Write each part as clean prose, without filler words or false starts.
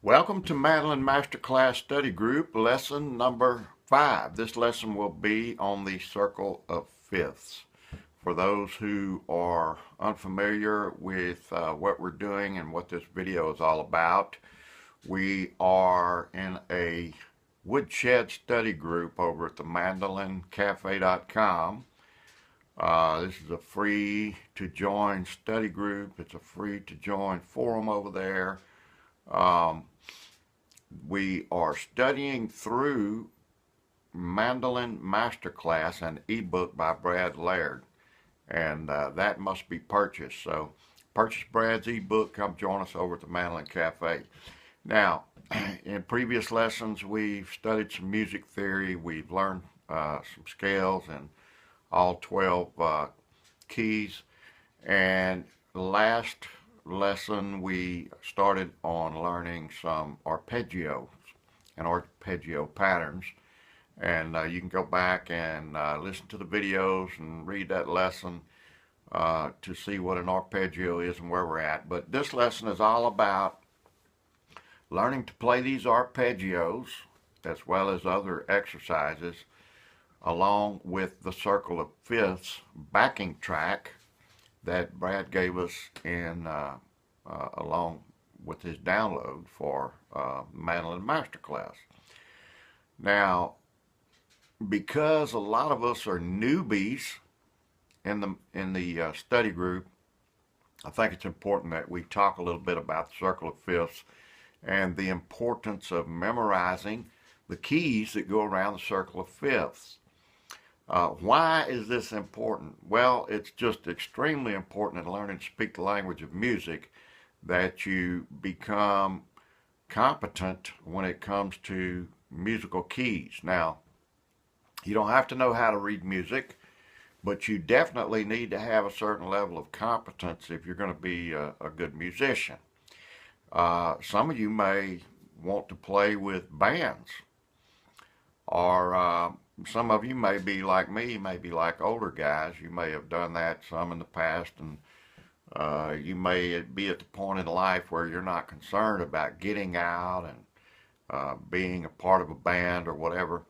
Welcome to Mandolin Masterclass Study Group, lesson number 5. This lesson will be on the circle of fifths. For those who are unfamiliar with what we're doing and what this video is all about, we are in a Woodshed study group over at the MandolinCafe.com. This is a free to join study group. It's a free to join forum over there. We are studying through Mandolin Masterclass, an ebook by Laird, and that must be purchased. So purchase Brad's ebook, come join us over at the Mandolin Cafe. Now, in previous lessons, we've studied some music theory. We've learned some scales and all 12 keys. And last lesson, we started on learning some arpeggios and arpeggio patterns. And you can go back and listen to the videos and read that lesson to see what an arpeggio is and where we're at. But this lesson is all about learning to play these arpeggios as well as other exercises along with the circle of fifths backing track that Brad gave us in along with his download for Mandolin Masterclass. Now, because a lot of us are newbies in the study group, I think it's important that we talk a little bit about the circle of fifths and the importance of memorizing the keys that go around the circle of fifths. Why is this important? Well, it's just extremely important in learning to speak the language of music that you become competent when it comes to musical keys. Now, you don't have to know how to read music, but you definitely need to have a certain level of competence if you're going to be a good musician. Some of you may want to play with bands, or some of you may be like me, may be like older guys. You may have done that some in the past, and you may be at the point in life where you're not concerned about getting out and being a part of a band or whatever.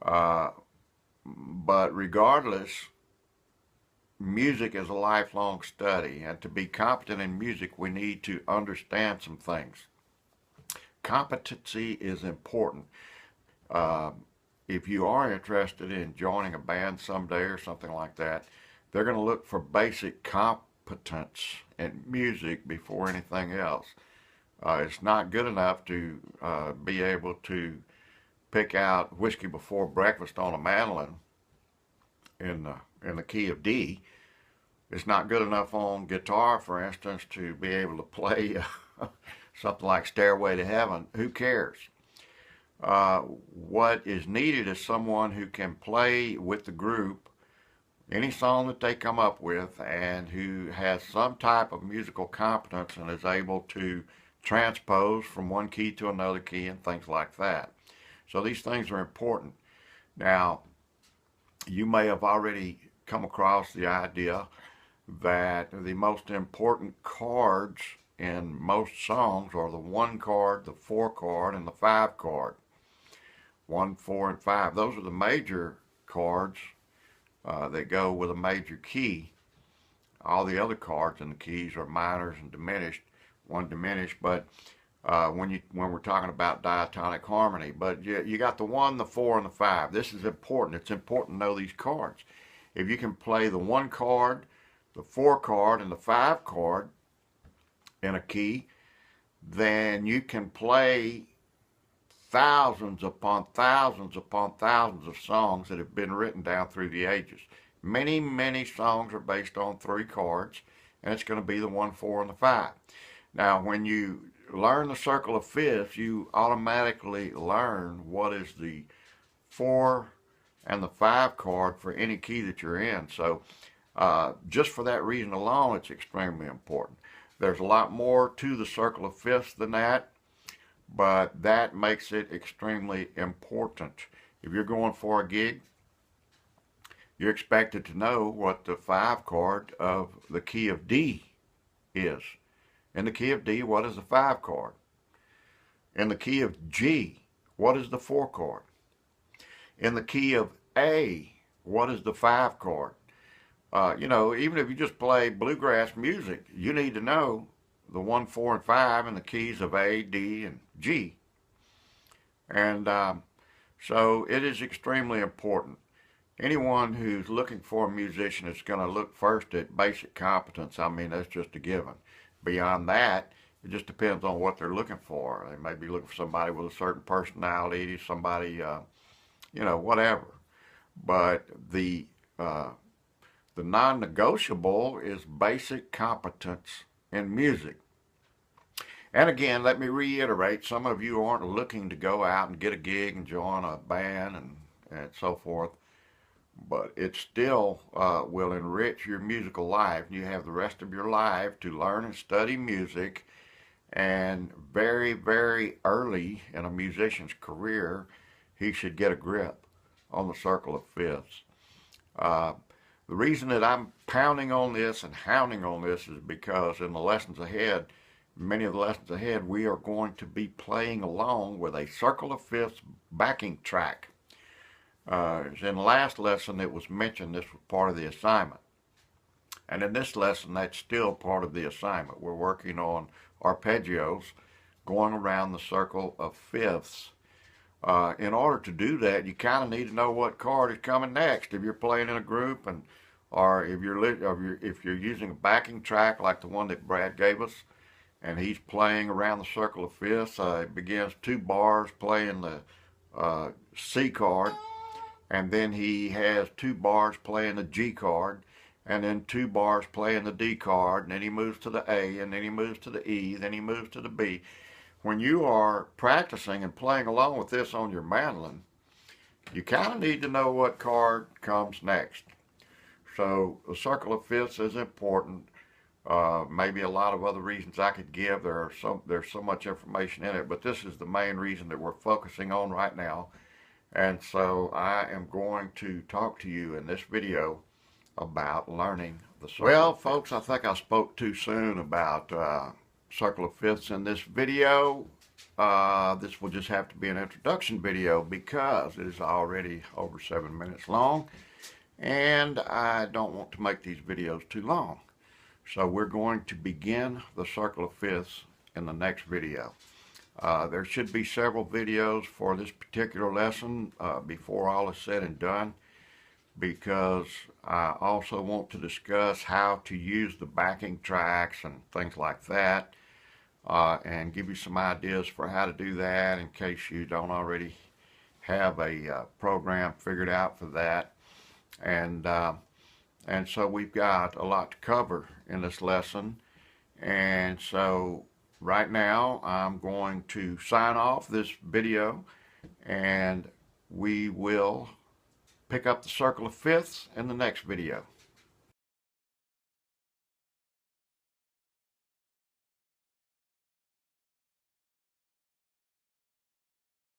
But regardless, music is a lifelong study, and to be competent in music, we need to understand some things. Competency is important. If you are interested in joining a band someday or something like that, they're going to look for basic competence in music before anything else. It's not good enough to be able to pick out Whiskey Before Breakfast on a mandolin in the key of D. It's not good enough on guitar, for instance, to be able to play something like Stairway to Heaven. Who cares? What is needed is someone who can play with the group any song that they come up with and who has some type of musical competence and is able to transpose from one key to another key and things like that. So these things are important. Now, you may have already come across the idea that the most important chords in most songs are the 1 chord, the 4 chord, and the 5 chord. 1, 4, and 5. Those are the major chords that go with a major key. All the other chords in the keys are minors and diminished, one diminished, but when we're talking about diatonic harmony. But you got the 1, the 4, and the 5. This is important. It's important to know these chords. If you can play the 1 chord, the 4 chord, and the 5 chord in a key, then you can play thousands upon thousands upon thousands of songs that have been written down through the ages. Many, many songs are based on 3 chords, and it's going to be the 1, 4, and the 5. Now, when you learn the circle of fifths, you automatically learn what is the 4 and the 5 chord for any key that you're in. So just for that reason alone, it's extremely important. There's a lot more to the circle of fifths than that, but that makes it extremely important. If you're going for a gig, you're expected to know what the 5 chord of the key of D is. In the key of D, what is the 5 chord? In the key of G, what is the 4 chord? In the key of A, what is the 5 chord? You know, even if you just play bluegrass music, you need to know the 1, 4, and 5 in the keys of A, D, and G. And so it is extremely important. Anyone who's looking for a musician is going to look first at basic competence. I mean, that's just a given. Beyond that, it just depends on what they're looking for. They may be looking for somebody with a certain personality, somebody, you know, whatever. But the non-negotiable is basic competence in music. And again, let me reiterate, some of you aren't looking to go out and get a gig and join a band and so forth, but it still will enrich your musical life. You have the rest of your life to learn and study music, and very, very early in a musician's career, he should get a grip on the circle of fifths. The reason that I'm pounding on this and hounding on this is because in the lessons ahead, many of the lessons ahead, we are going to be playing along with a circle of fifths backing track. In the last lesson it was mentioned this was part of the assignment. And in this lesson that's still part of the assignment. We're working on arpeggios going around the circle of fifths. In order to do that, you kind of need to know what chord is coming next. If you're playing in a group, or if you're using a backing track like the one that Brad gave us, and he's playing around the circle of fifths, it begins 2 bars playing the C chord, and then he has 2 bars playing the G chord, and then 2 bars playing the D chord, and then he moves to the A, and then he moves to the E, then he moves to the B. When you are practicing and playing along with this on your mandolin, you kind of need to know what chord comes next. So the circle of fifths is important. Maybe a lot of other reasons I could give. There's so much information in it, but this is the main reason that we're focusing on right now. And so I am going to talk to you in this video about learning the circle. Well, folks, I think I spoke too soon about circle of fifths in this video. This will just have to be an introduction video because it is already over 7 minutes long, and I don't want to make these videos too long. So we're going to begin the circle of fifths in the next video. There should be several videos for this particular lesson before all is said and done, because I also want to discuss how to use the backing tracks and things like that, and give you some ideas for how to do that in case you don't already have a program figured out for that. And so we've got a lot to cover in this lesson, and so right now I'm going to sign off this video, and we will pick up the circle of fifths in the next video.